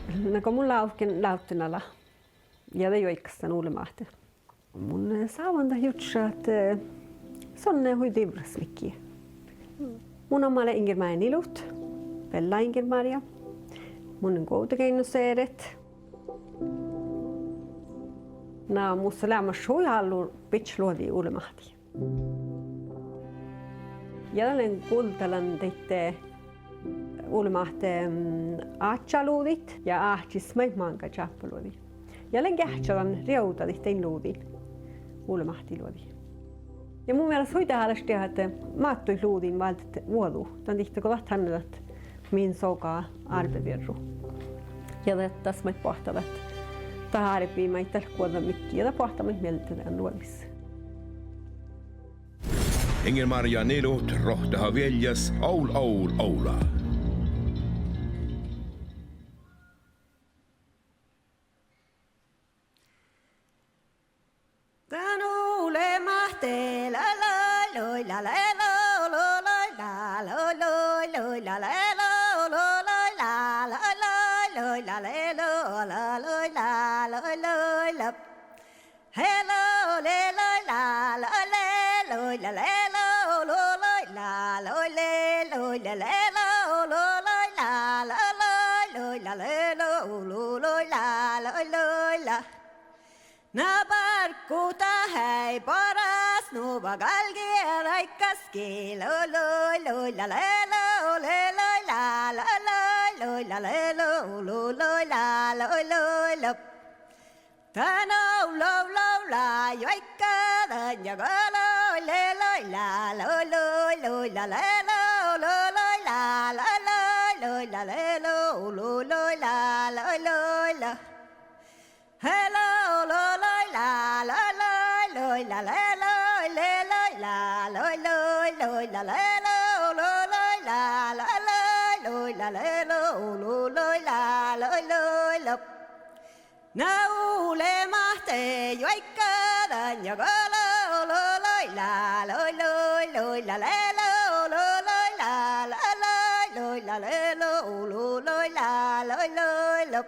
No kun mun lauttinalla ja te joikkastan uulemahti. Mun saavanta jutsa, että se on hui tivrasmikkiä. Mun omalle Ingermäen ilut, Bella Ingermaria. Mun koutakeinoseeret. Na musta lämmä shui hallu pitchluodi uulemahti. Jälleen kultalan teitte uulemahti aatsaluudit ja aatsis manka chappaluudi. Jälleen kähtsalan riauta teitte luudin uulemahti-luodi. Ja mun mielestä hoitaa halusti, että maattui luudin valtet vuodu. Tämän tihti kun vathan, että min sokaa arpevirru. Ja tässä mä pohtavat. Tämä arpii mä itse kuolla mikkiä ja pohtavat mieltetään luodissa. Ingermaria Nilut rohtaha veljas aula. Tän uulemahti la la loi la la lo lo loi la lo loi loi la la lo lo loi la la loi la la lo la loi la loi loi la hello le loi la la le loi la la lo lo loi la loi le loi la la lo lo loi la la loi la le lo loi la loi loi la na barkuta hei paras nu bagalgi raikaski lo lo la la lo le lo la la lo la la lo la lo tano lo la yoika da nyaga lo le lo la la lo la la la hello lo la la la la la le la la la la na ule mahte yoika da nyaga lo la la la la la